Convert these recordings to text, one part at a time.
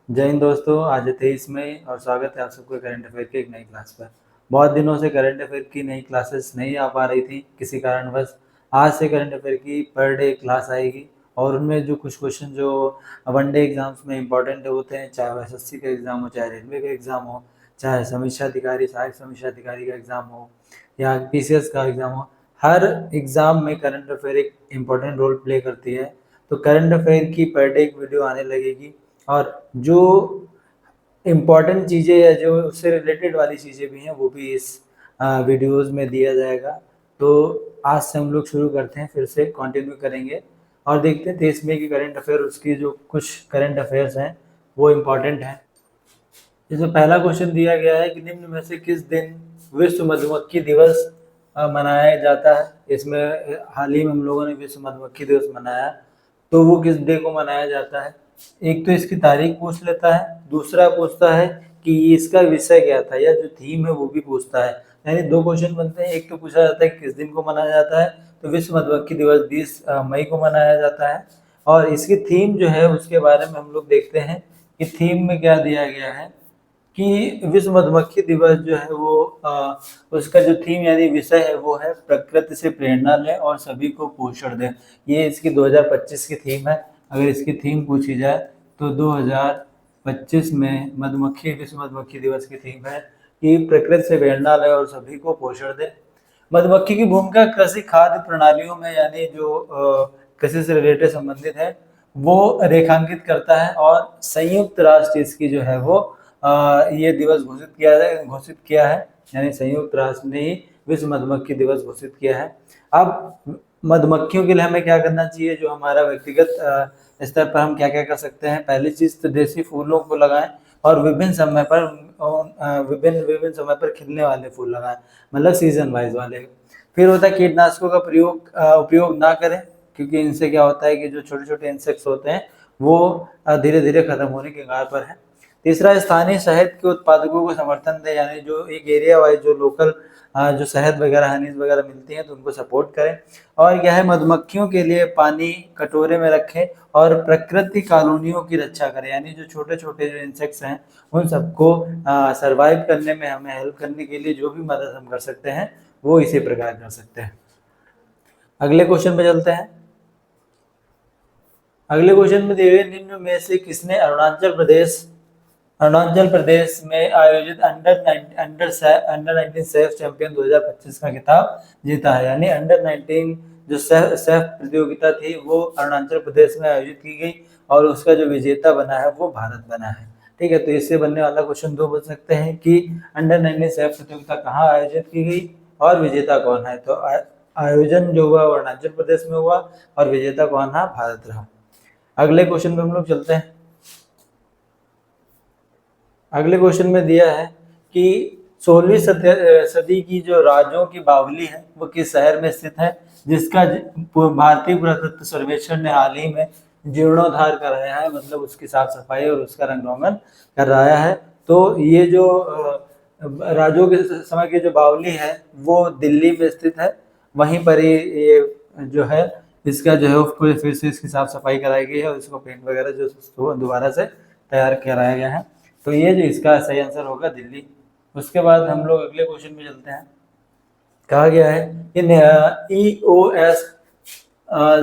जय हिंद दोस्तों। आज है 23 मई और स्वागत है आप सबको करंट अफेयर की एक नई क्लास पर। बहुत दिनों से करंट अफेयर की नई क्लासेस नहीं आ पा रही थी किसी कारणवश। आज से करंट अफेयर की पर डे क्लास आएगी और उनमें जो कुछ क्वेश्चन जो वनडे एग्जाम्स में इंपॉर्टेंट होते हैं, चाहे वह एसएससी का एग्जाम हो, चाहे रेलवे का एग्जाम हो, चाहे समीक्षा अधिकारी सहायक समीक्षा अधिकारी का एग्जाम हो या पीसीएस का एग्जाम हो, हर एग्जाम में करंट अफेयर एक इम्पॉर्टेंट रोल प्ले करती है। तो करंट अफेयर की पर डे एक वीडियो आने लगेगी और जो इम्पॉर्टेंट चीज़ें या जो उससे रिलेटेड वाली चीज़ें भी हैं वो भी इस वीडियोस में दिया जाएगा। तो आज से हम लोग शुरू करते हैं, फिर से कंटिन्यू करेंगे और देखते हैं 23 मई की करंट अफेयर, उसकी जो कुछ करंट अफेयर्स हैं वो इम्पॉर्टेंट हैं। जैसे पहला क्वेश्चन दिया गया है कि निम्न में से किस दिन विश्व मधुमक्खी दिवस मनाया जाता है। इसमें हाल ही में हम लोगों ने विश्व मधुमक्खी दिवस मनाया, तो वो किस डे को मनाया जाता है। एक तो इसकी तारीख पूछ लेता है, दूसरा पूछता है कि इसका विषय क्या था या जो थीम है वो भी पूछता है। यानी दो क्वेश्चन बनते हैं। एक तो पूछा जाता है किस दिन को मनाया जाता है, तो विश्व मधुमक्खी दिवस 20 मई को मनाया जाता है। और इसकी थीम जो है उसके बारे में हम लोग देखते हैं कि थीम में क्या दिया गया है कि विश्व मधुमक्खी दिवस जो है वो उसका जो थीम यानी विषय है वो है प्रकृति से प्रेरणा लें और सभी को पोषण दें। ये इसकी 2025 की थीम है। अगर इसकी थीम पूछी जाए तो 2025 में विश्व मधुमक्खी दिवस की थीम है कि प्रकृति से प्रेरणा लें और सभी को पोषण दें। मधुमक्खी की भूमिका कृषि खाद्य प्रणालियों में यानी जो कृषि से रिलेटेड संबंधित है वो रेखांकित करता है और संयुक्त राष्ट्र इसकी जो है वो ये दिवस घोषित किया है। यानी संयुक्त राष्ट्र ने ही विश्व मधुमक्खी दिवस घोषित किया है। अब मधुमक्खियों के लिए हमें क्या करना चाहिए, जो हमारा व्यक्तिगत स्तर पर हम क्या क्या कर सकते हैं। पहली चीज तो देसी फूलों को लगाएं और विभिन्न विभिन्न समय पर खिलने वाले फूल लगाएं, मतलब सीजन वाइज वाले। फिर होता है कीटनाशकों का उपयोग ना करें, क्योंकि इनसे क्या होता है कि जो छोटे छोटे इंसेक्ट्स होते हैं वो धीरे धीरे खत्म होने के कगार पर है। तीसरा, स्थानीय शहद के उत्पादकों को समर्थन दें, यानी जो एक एरिया वाइज जो लोकल जो शहद वगैरह हनीज वगैरह मिलती हैं तो उनको सपोर्ट करें। और क्या है, मधुमक्खियों के लिए पानी कटोरे में रखें और प्रकृति कॉलोनियों की रक्षा करें, यानी जो छोटे छोटे जो इंसेक्ट्स हैं उन सबको सरवाइव करने में हमें हेल्प करने के लिए जो भी मदद हम कर सकते हैं वो इसी प्रकार कर सकते हैं। अगले क्वेश्चन पे चलते हैं। अगले क्वेश्चन में दिए हुए निम्न में से किसने अरुणाचल प्रदेश में आयोजित अंडर 19 सेफ चैंपियन 2025 का खिताब जीता है। यानी अंडर 19 जो सेफ प्रतियोगिता थी वो अरुणाचल प्रदेश में आयोजित की गई और उसका जो विजेता बना है वो भारत बना है। ठीक है, तो इससे बनने वाला क्वेश्चन दो बन सकते हैं कि अंडर 19 सेफ प्रतियोगिता कहाँ आयोजित की गई और विजेता कौन है। तो आयोजन जो हुआ अरुणाचल प्रदेश में हुआ और विजेता कौन था, भारत रहा। अगले क्वेश्चन पे हम लोग चलते हैं। अगले क्वेश्चन में दिया है कि 16वीं सदी की जो राजों की बावली है वो किस शहर में स्थित है, जिसका भारतीय पुरातत्व सर्वेक्षण ने हाल ही में जीर्णोद्धार कराया है, मतलब उसकी साफ सफाई और उसका रंग रोगन कराया है। तो ये जो राजों के समय की जो बावली है वो दिल्ली में स्थित है। वहीं पर ही ये जो है इसका जो है उसको फिर से इसकी साफ सफाई कराई गई है और इसको पेंट वगैरह जो दोबारा से तैयार कराया गया है। तो ये जो इसका सही आंसर होगा दिल्ली। उसके बाद हम लोग अगले क्वेश्चन में चलते हैं। कहा गया है कि EOS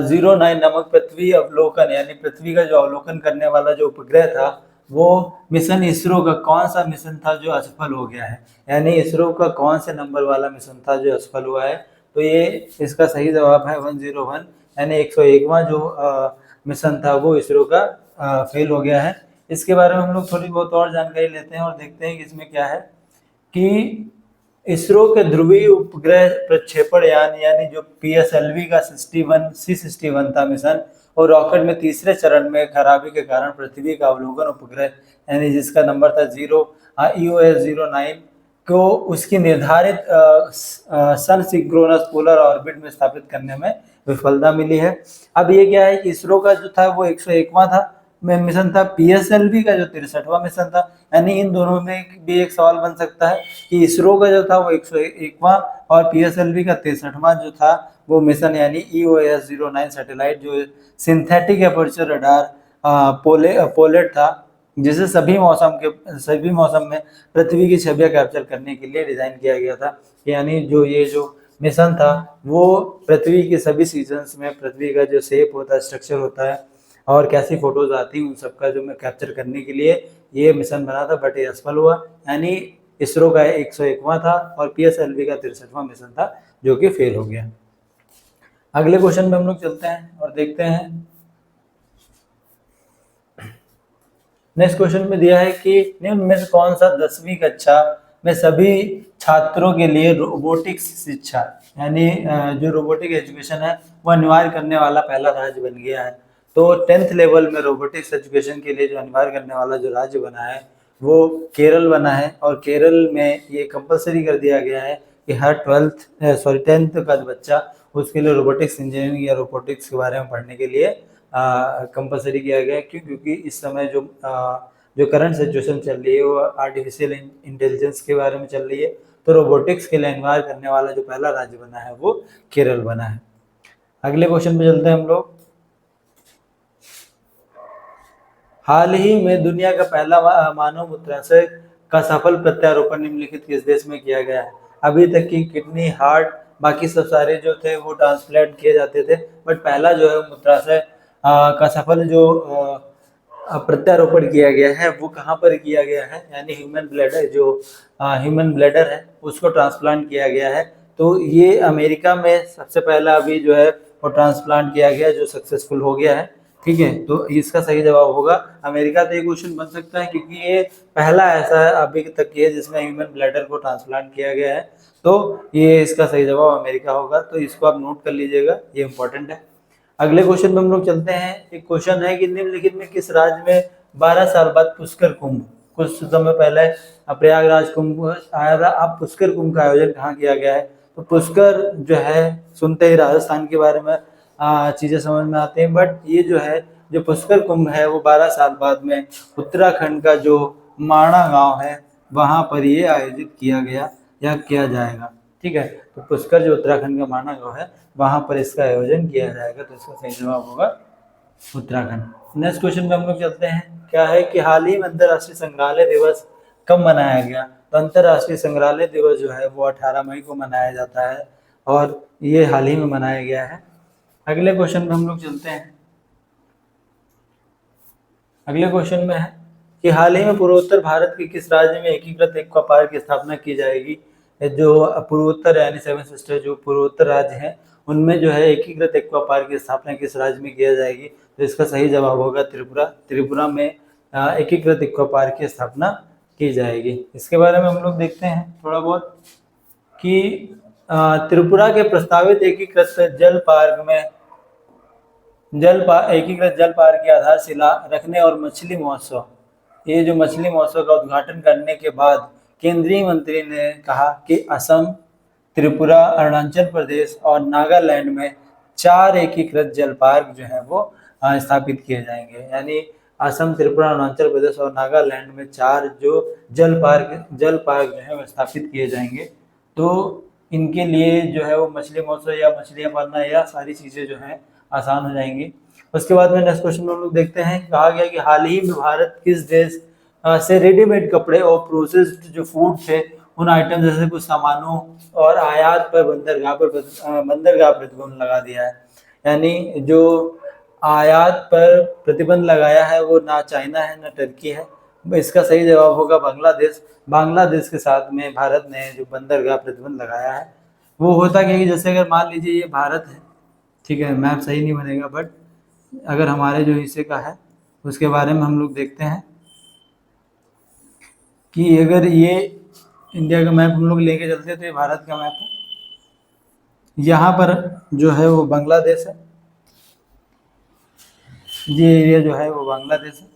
09 नामक पृथ्वी अवलोकन यानी पृथ्वी का जो अवलोकन करने वाला जो उपग्रह था वो मिशन इसरो का कौन सा मिशन था जो असफल हो गया है। यानी इसरो का कौन से नंबर वाला मिशन था जो असफल हुआ है। तो ये इसका सही जवाब है 101, यानी 101वां जो मिशन था वो इसरो का फेल हो गया है। इसके बारे में हम लोग थोड़ी बहुत और जानकारी लेते हैं और देखते हैं कि इसमें क्या है कि इसरो के ध्रुवीय उपग्रह प्रक्षेपण यान यानी जो PSLV का 61 था मिशन, और रॉकेट में तीसरे चरण में खराबी के कारण पृथ्वी का अवलोकन उपग्रह यानी जिसका नंबर था EOS 09 को उसकी निर्धारित सन सिंक्रोनस पोलर ऑर्बिट में स्थापित करने में विफलता मिली है। अब ये क्या है कि इसरो का जो था वो 101वां था में मिशन था, PSLV का जो 63वां मिशन था। यानी इन दोनों में भी एक सवाल बन सकता है कि इसरो का जो था वो 101वां और PSLV का 63वां जो था वो मिशन यानी EOS 09 सैटेलाइट जो सिंथेटिक एपर्चर रडार पोलेट था जिसे सभी मौसम में पृथ्वी की छवियां कैप्चर करने के लिए डिजाइन किया गया था। यानी जो मिशन था वो पृथ्वी के सभी सीजन्स में पृथ्वी का जो शेप होता है, स्ट्रक्चर होता है और कैसी फोटोज आती हैं उन सबका जो मैं कैप्चर करने के लिए ये मिशन बना था, बट ये असफल हुआ। यानी इसरो का 101वां था और पीएसएलवी का 63वां मिशन था जो कि फेल हो गया। अगले क्वेश्चन में हम लोग चलते हैं और देखते हैं। नेक्स्ट क्वेश्चन में दिया है कि निम्न में से कौन सा 10वीं कक्षा में सभी छात्रों के लिए रोबोटिक्स शिक्षा यानी जो रोबोटिक एजुकेशन है वो अनिवार्य करने वाला पहला राज्य बन गया है। तो 10th लेवल में रोबोटिक्स एजुकेशन के लिए जो अनिवार्य करने वाला जो राज्य बना है वो केरल बना है। और केरल में ये कंपलसरी कर दिया गया है कि हर 10th का बच्चा उसके लिए रोबोटिक्स इंजीनियरिंग या रोबोटिक्स के बारे में पढ़ने के लिए कंपलसरी किया गया है। क्यों? क्योंकि इस समय जो करंट सिचुएशन चल रही है वो आर्टिफिशियल इंटेलिजेंस के बारे में चल रही है। तो रोबोटिक्स के लिए अनिवार्य करने वाला जो पहला राज्य बना है वो केरल बना है। अगले क्वेश्चन पे चलते हैं हम लोग। हाल ही में दुनिया का पहला मानव मूत्राशय का सफल प्रत्यारोपण निम्नलिखित किस देश में किया गया है? अभी तक की किडनी, हार्ट, बाकी सब सारे जो थे वो ट्रांसप्लांट किए जाते थे, बट पहला जो है मूत्राशय का सफल जो प्रत्यारोपण किया गया है वो कहाँ पर किया गया है? यानी ह्यूमन ब्लैडर है उसको ट्रांसप्लांट किया गया है। तो ये अमेरिका में सबसे पहला अभी जो है वो ट्रांसप्लांट किया गया जो सक्सेसफुल हो गया है। ठीक है, तो इसका सही जवाब होगा अमेरिका। तो ये क्वेश्चन बन सकता है क्योंकि ये पहला ऐसा अभी तक है जिसमें ह्यूमन ब्लैडर को ट्रांसप्लांट किया गया है। तो ये इसका सही जवाब अमेरिका होगा। तो इसको आप नोट कर लीजिएगा, ये इंपॉर्टेंट है। अगले क्वेश्चन में हम लोग चलते हैं। एक क्वेश्चन है कि निम्नलिखित में किस राज्य में 12 साल बाद पुष्कर कुंभ, कुछ समय पहले प्रयागराज कुंभ आया था, अब पुष्कर कुंभ का आयोजन कहाँ किया गया है? तो पुष्कर जो है सुनते ही राजस्थान के बारे में चीजें समझ में आते हैं, बट ये जो है जो पुष्कर कुंभ है वो 12 साल बाद में उत्तराखंड का जो माणा गांव है वहां पर ये आयोजित किया गया या किया जाएगा। ठीक है, तो पुष्कर जो उत्तराखंड का माणा गांव है वहां पर इसका आयोजन किया जाएगा। तो इसका सही जवाब होगा उत्तराखंड। नेक्स्ट क्वेश्चन में हम लोग चलते हैं। क्या है कि हाल ही में अंतर्राष्ट्रीय संग्रहालय दिवस कब मनाया गया? तो अंतर्राष्ट्रीय संग्रहालय दिवस जो है वो 18 मई को मनाया जाता है और ये हाल ही में मनाया गया है। अगले क्वेश्चन में हम लोग चलते हैं। अगले क्वेश्चन में है कि हाल ही में पूर्वोत्तर भारत के किस राज्य में एकीकृत एक्वा पार्क की स्थापना की जाएगी? जो पूर्वोत्तर यानी 7 सिस्टर जो पूर्वोत्तर राज्य हैं उनमें जो है एकीकृत एक्वा पार्क की स्थापना किस राज्य में किया जाएगी? तो इसका सही जवाब होगा त्रिपुरा। त्रिपुरा में एकीकृत एक्वा पार्क की स्थापना की जाएगी। इसके बारे में हम लोग देखते हैं थोड़ा बहुत कि त्रिपुरा के प्रस्तावित एकीकृत जल पार्क में एकीकृत जल पार्क की आधारशिला रखने और मछली महोत्सव, ये जो मछली महोत्सव का उद्घाटन करने के बाद केंद्रीय मंत्री ने कहा कि असम, त्रिपुरा, अरुणाचल प्रदेश और नागालैंड में 4 एकीकृत जल पार्क जो है वो स्थापित किए जाएंगे। यानी असम, त्रिपुरा, अरुणाचल प्रदेश और नागालैंड में 4 जो जल पार्क जो है वो स्थापित किए जाएंगे। तो इनके लिए जो है वो मछली महोत्सव या मछलियाँ पालना या सारी चीज़ें जो हैं आसान हो जाएंगी। उसके बाद में नेक्स्ट क्वेश्चन में हम लोग देखते हैं। कहा गया कि हाल ही में भारत किस देश से रेडीमेड कपड़े और प्रोसेस्ड जो फूड थे उन आइटम जैसे कुछ सामानों और आयात पर बंदरगाह प्रतिबंध लगा दिया है। यानी जो आयात पर प्रतिबंध लगाया है वो ना चाइना है ना टर्की है। इसका सही जवाब होगा बांग्लादेश। बांग्लादेश के साथ में भारत ने जो बंदरगाह प्रतिबंध लगाया है वो होता क्या कि जैसे अगर मान लीजिए ये भारत है, ठीक है, मैप सही नहीं बनेगा बट अगर हमारे जो हिस्से का है उसके बारे में हम लोग देखते हैं कि अगर ये इंडिया का मैप हम लोग लेके चलते हैं तो ये भारत का मैप है। यहाँ पर जो है वो बांग्लादेश है, ये एरिया जो है वो बांग्लादेश है।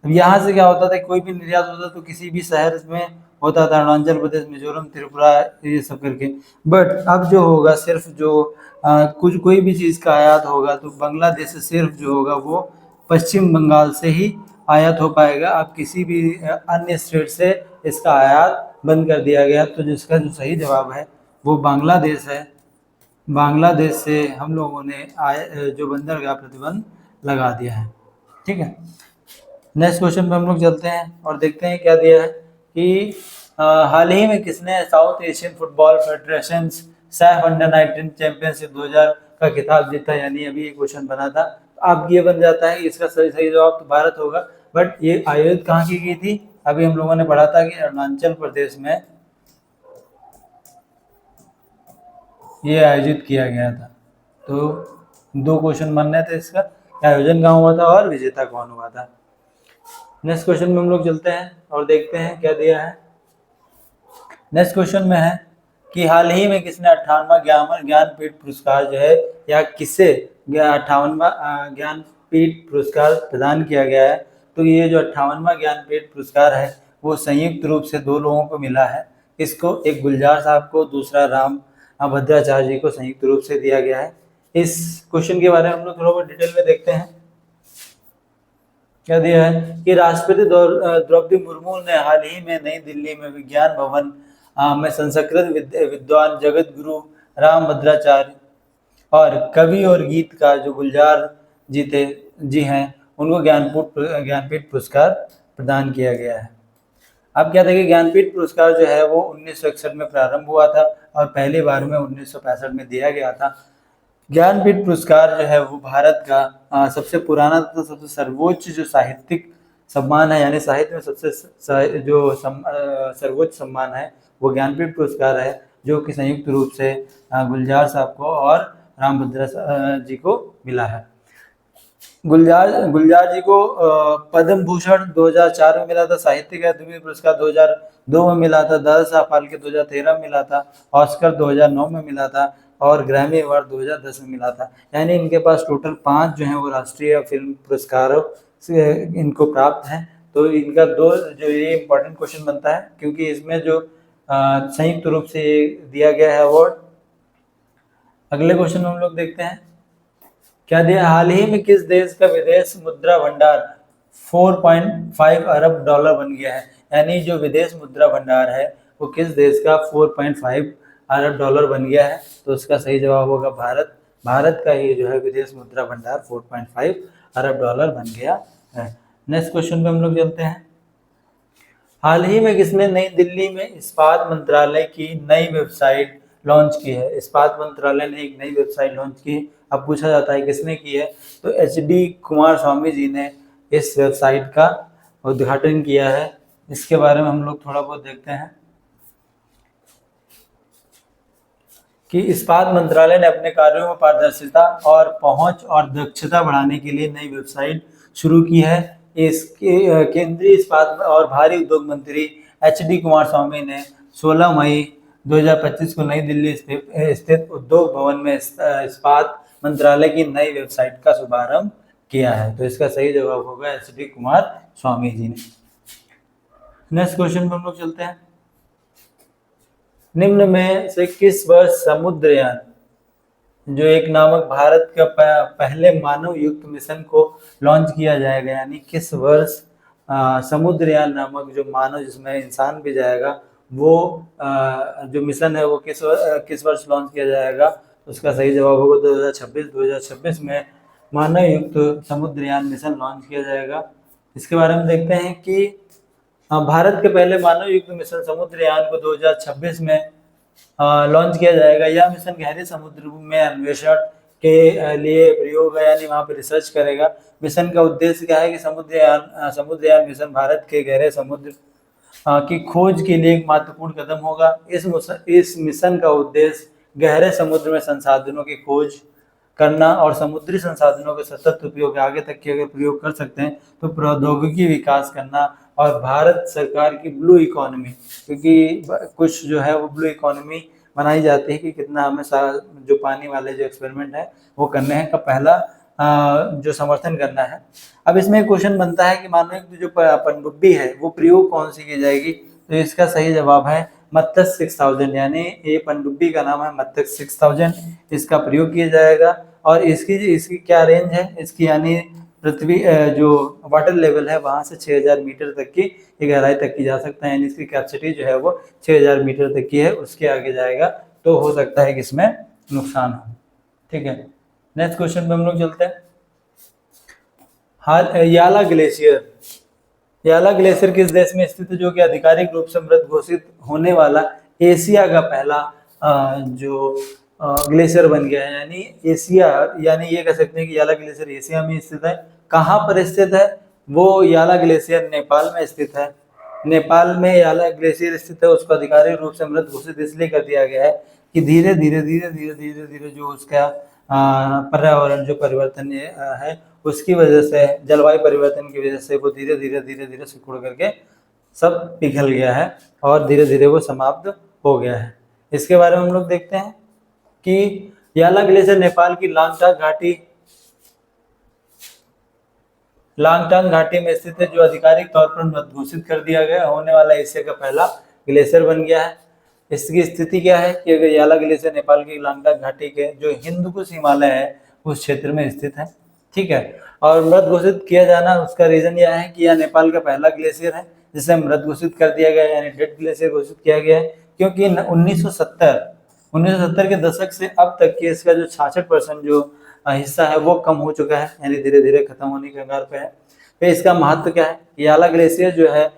अब यहाँ से क्या होता था, कोई भी निर्यात होता तो किसी भी शहर में होता था, अरुणाचल प्रदेश, मिजोरम, त्रिपुरा, ये सब करके। बट अब जो होगा सिर्फ जो कोई भी चीज़ का आयात होगा तो बांग्लादेश से सिर्फ जो होगा वो पश्चिम बंगाल से ही आयात हो पाएगा। अब किसी भी अन्य स्टेट से इसका आयात बंद कर दिया गया। तो जिसका जो सही जवाब है वो बांग्लादेश है। बांग्लादेश से हम लोगों ने जो बंदरगाह प्रतिबंध लगा दिया है। ठीक है, नेक्स्ट क्वेश्चन पे हम लोग चलते हैं और देखते हैं क्या दिया है कि हाल ही में किसने south Asian football federation Saif under 19 championship 2000 का खिताब जीता, यानी अभी ये क्वेश्चन बना था। अब ये बन जाता है इसका सही सही जवाब तो भारत होगा, बट ये आयोजित कहाँ की गई थी? अभी हम लोगों ने पढ़ा था कि अरुणाचल प्रदेश में ये आयोजित किया गया था। तो दो क्वेश्चन बनने थे इसका, आयोजन कहाँ हुआ था और विजेता कौन हुआ था। नेक्स्ट क्वेश्चन में हम लोग चलते हैं और देखते हैं क्या दिया है। नेक्स्ट क्वेश्चन में है कि हाल ही में किसने 58वां ज्ञानपीठ पुरस्कार जो है, या किसे 58वां ज्ञानपीठ पुरस्कार प्रदान किया गया है? तो ये जो 58वां ज्ञानपीठ पुरस्कार है वो संयुक्त रूप से दो लोगों को मिला है। इसको एक गुलजार साहब को, दूसरा राम भद्राचार्य जी को संयुक्त रूप से दिया गया है। इस क्वेश्चन के बारे में हम लोग थोड़ा बहुत डिटेल में देखते हैं। क्या दिया है कि राष्ट्रपति द्रौपदी मुर्मू ने हाल ही में नई दिल्ली में विज्ञान भवन में संस्कृत विद्वान जगत गुरु राम भद्राचार्य और कवि और गीतकार जो गुलजार जी हैं उनको ज्ञानपीठ पुरस्कार प्रदान किया गया है। अब क्या देखिए, ज्ञानपीठ पुरस्कार जो है वो 1961 में प्रारंभ हुआ था और पहली बार में 1965 में दिया गया था। ज्ञानपीठ पुरस्कार जो है वो भारत का सबसे पुराना तथा सबसे सर्वोच्च जो साहित्यिक सम्मान है, यानी साहित्य में सबसे सर्वोच्च सम्मान है वो ज्ञानपीठ पुरस्कार है, जो कि संयुक्त रूप से गुलजार साहब को और रामभद्रा जी को मिला है। गुलजार जी को पद्म भूषण 2004 में मिला था, साहित्य अकादमी पुरस्कार 2002 में मिला था, दादा साहब फाल्के 2013 में मिला था, ऑस्कर 2009 में मिला था और ग्रैमी अवार्ड 2010 में मिला था। यानी इनके पास टोटल 5 जो है वो राष्ट्रीय फिल्म पुरस्कारों से इनको प्राप्त हैं। तो इनका दो जो ये इम्पोर्टेंट क्वेश्चन बनता है, क्योंकि इसमें जो संयुक्त रूप से दिया गया है अवार्ड। अगले क्वेश्चन हम लोग देखते हैं क्या दिया, हाल ही में किस देश का विदेश मुद्रा भंडार 4.5 अरब डॉलर बन गया है? यानी जो विदेश मुद्रा भंडार है वो किस देश का 4.5 अरब डॉलर बन गया है? तो उसका सही जवाब होगा भारत। भारत का ही जो है विदेश मुद्रा भंडार 4.5 अरब डॉलर बन गया है। नेक्स्ट क्वेश्चन पे हम लोग चलते हैं। हाल ही में किसने नई दिल्ली में इस्पात मंत्रालय की नई वेबसाइट लॉन्च की है? इस्पात मंत्रालय ने एक नई वेबसाइट लॉन्च की। अब पूछा जाता है किसने की है, तो एच.डी. कुमार स्वामी जी ने इस वेबसाइट का उद्घाटन किया है। इसके बारे में हम लोग थोड़ा बहुत देखते हैं कि इस्पात मंत्रालय ने अपने कार्यों में पारदर्शिता और पहुंच और दक्षता बढ़ाने के लिए नई वेबसाइट शुरू की है। इसके केंद्रीय इस्पात और भारी उद्योग मंत्री एच.डी. कुमार स्वामी ने 16 मई 2025 को नई दिल्ली स्थित उद्योग भवन में इस्पात मंत्रालय की नई वेबसाइट का शुभारंभ किया है। तो इसका सही जवाब होगा एच.डी. कुमार स्वामी जी ने। नेक्स्ट क्वेश्चन पर हम लोग चलते हैं। निम्न में से किस वर्ष समुद्रयान जो एक नामक भारत का पहले मानव युक्त मिशन को लॉन्च किया जाएगा? यानी किस वर्ष समुद्रयान नामक जो मानव जिसमें इंसान भी जाएगा वो जो मिशन है वो किस वर्ष लॉन्च किया जाएगा? उसका सही जवाब होगा 2026 में मानव युक्त समुद्रयान मिशन लॉन्च किया जाएगा। इसके बारे में देखते हैं कि भारत के पहले मानव युक्त मिशन समुद्रयान को 2026 में लॉन्च किया जाएगा। यह मिशन गहरे समुद्र में अन्वेषण के लिए प्रयोग है, यानी वहाँ पे रिसर्च करेगा। मिशन का उद्देश्य क्या है कि समुद्रयान मिशन भारत के गहरे समुद्र की खोज के लिए एक महत्वपूर्ण कदम होगा। इस मिशन का उद्देश्य गहरे समुद्र में संसाधनों की खोज करना और समुद्री संसाधनों के सतत उपयोग, आगे तक के अगर प्रयोग कर सकते हैं तो प्रौद्योगिकी विकास करना और भारत सरकार की ब्लू इकोनॉमी, क्योंकि कुछ जो है वो ब्लू इकोनॉमी बनाई जाती है कि कितना हमें जो पानी वाले जो एक्सपेरिमेंट है वो करने हैं का पहला जो समर्थन करना है। अब इसमें क्वेश्चन बनता है कि मानो जो पनडुब्बी है वो प्रयोग कौन सी की जाएगी? तो इसका सही जवाब है मत्स्य 6000, यानी ये पनडुब्बी का नाम है मत्स्य 6000, इसका प्रयोग किया जाएगा। और इसकी क्या रेंज है इसकी, यानी पृथ्वी जो वाटर लेवल है वहां से 6000 मीटर तक की गहराई तक की जा सकता है, यानी इसकी कैपेसिटी जो है वो 6000 मीटर तक की है। उसके आगे जाएगा तो हो सकता है कि इसमें नुकसान हो। ठीक है, नेक्स्ट क्वेश्चन पे हम लोग चलते हैं। याला ग्लेशियर याला ग्लेशियर किस देश में स्थित है, जो कि आधिकारिक रूप से मृत घोषित होने वाला एशिया का पहला जो ग्लेशियर बन गया है। यानी एशिया, यानी ये कह सकते हैं कि याला ग्लेशियर एशिया में स्थित है। कहाँ पर स्थित है? वो याला ग्लेशियर नेपाल में स्थित है। नेपाल में याला ग्लेशियर स्थित है। उसको आधिकारिक रूप से मृत घोषित इसलिए कर दिया गया है कि धीरे धीरे धीरे धीरे धीरे धीरे जो उसका पर्यावरण जो परिवर्तन है उसकी वजह से, जलवायु परिवर्तन की वजह से वो धीरे धीरे धीरे धीरे सिकुड़ करके सब पिघल गया है और धीरे धीरे वो समाप्त हो गया है। इसके बारे में हम लोग देखते हैं कि याला ग्लेशियर नेपाल की लांगटांग घाटी में स्थित है, जो आधिकारिक तौर पर मृत घोषित कर दिया गया होने वाला एशिया का पहला ग्लेशियर बन गया है। इसकी स्थिति क्या है कि अगर याला ग्लेशियर नेपाल की लांगटांग घाटी के जो हिंदकुश हिमालय है उस क्षेत्र में स्थित है। ठीक है, और मृत घोषित किया जाना उसका रीजन यह है कि यह नेपाल का पहला ग्लेशियर है जिसे मृत घोषित कर दिया गया है, यानी डेड ग्लेशियर घोषित किया गया है। क्योंकि 1970 के दशक से अब तक की इसका जो 66% जो हिस्सा है वो कम हो चुका है, यानी धीरे धीरे खत्म होने के कगार पे है। तो इसका महत्व क्या है? याला ग्लेशियर जो है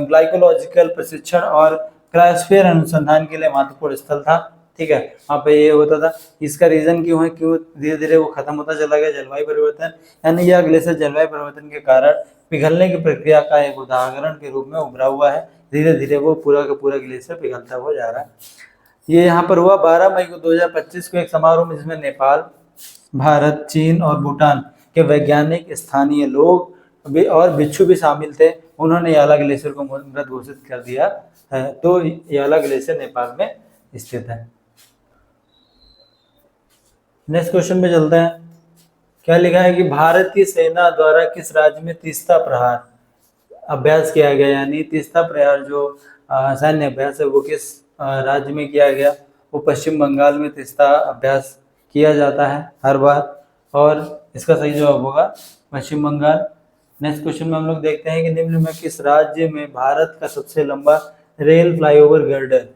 ग्लाइकोलॉजिकल प्रशिक्षण और क्रायोस्फीयर अनुसंधान के लिए महत्वपूर्ण स्थल था। ठीक है, वहाँ पे ये होता था। इसका रीजन क्यों है, क्यों धीरे धीरे वो खत्म होता चला गया? जलवायु परिवर्तन, यानी यह ग्लेशियर जलवायु परिवर्तन के कारण पिघलने की प्रक्रिया का एक उदाहरण के रूप में उभरा हुआ है। धीरे धीरे वो पूरा का पूरा ग्लेशियर पिघलता हुआ जा रहा है। ये यहाँ पर हुआ 12 मई को 2025 को एक समारोह में, जिसमें नेपाल, भारत, चीन और भूटान के वैज्ञानिक, स्थानीय लोग और बिच्छू भी शामिल थे। उन्होंने याला ग्लेशियर को मृत घोषित कर दिया है। तो याला ग्लेशियर नेपाल में स्थित है। नेक्स्ट क्वेश्चन पे चलते हैं। क्या लिखा है कि भारत की सेना द्वारा किस राज्य में तीस्ता प्रहार अभ्यास किया गया? यानी तीस्ता प्रहार जो सैन्य अभ्यास है वो किस राज्य में किया गया? वो पश्चिम बंगाल में तीस्ता अभ्यास किया जाता है हर बार, और इसका सही जवाब होगा पश्चिम बंगाल। नेक्स्ट क्वेश्चन में हम लोग देखते हैं कि निम्न में किस राज्य में भारत का सबसे लंबा रेल फ्लाईओवर गर्डर,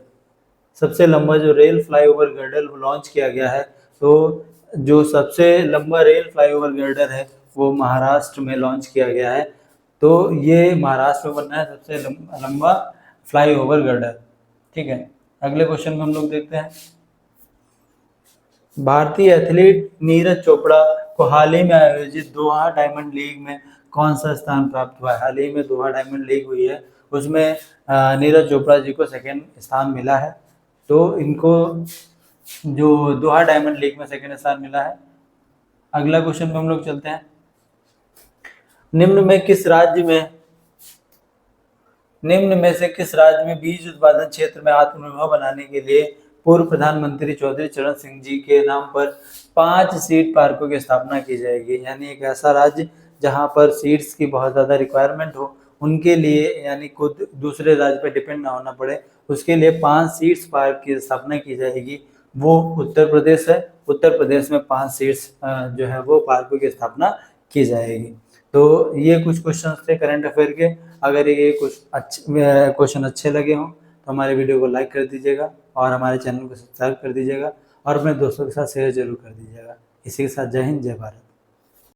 सबसे लंबा जो रेल फ्लाईओवर गर्डर लॉन्च किया गया है, तो जो सबसे लंबा रेल फ्लाईओवर गर्डर है वो महाराष्ट्र में लॉन्च किया गया है। तो ये महाराष्ट्र में बनना है सबसे लंबा फ्लाईओवर गर्डर। ठीक है, अगले क्वेश्चन में हम लोग देखते हैं। भारतीय एथलीट नीरज चोपड़ा को हाल ही में आयोजित दोहा डायमंड लीग में कौन सा स्थान प्राप्त हुआ है? हाल ही में दोहा डायमंड लीग हुई है, उसमें नीरज चोपड़ा जी को सेकंड स्थान मिला है। तो इनको जो दोहा डायमंड लीग में सेकंड स्थान मिला है। अगला क्वेश्चन में हम लोग चलते हैं। निम्न में से किस राज्य में बीज उत्पादन क्षेत्र में आत्मनिर्भर बनाने के लिए पूर्व प्रधानमंत्री चौधरी चरण सिंह जी के नाम पर 5 सीड पार्कों की स्थापना की जाएगी? यानी एक ऐसा राज्य जहां पर सीड्स की बहुत ज़्यादा रिक्वायरमेंट हो, उनके लिए, यानी खुद दूसरे राज्य पर डिपेंड ना होना पड़े, उसके लिए 5 सीड्स पार्क की स्थापना की जाएगी। वो उत्तर प्रदेश है। उत्तर प्रदेश में 5 सीड्स जो है वो पार्कों की स्थापना की जाएगी। तो ये कुछ क्वेश्चन थे करंट अफेयर के। अगर ये कुछ क्वेश्चन अच्छे लगे हों तो हमारे वीडियो को लाइक कर दीजिएगा और हमारे चैनल को सब्सक्राइब कर दीजिएगा और अपने दोस्तों के साथ शेयर जरूर कर दीजिएगा। इसी के साथ जय हिंद, जय भारत।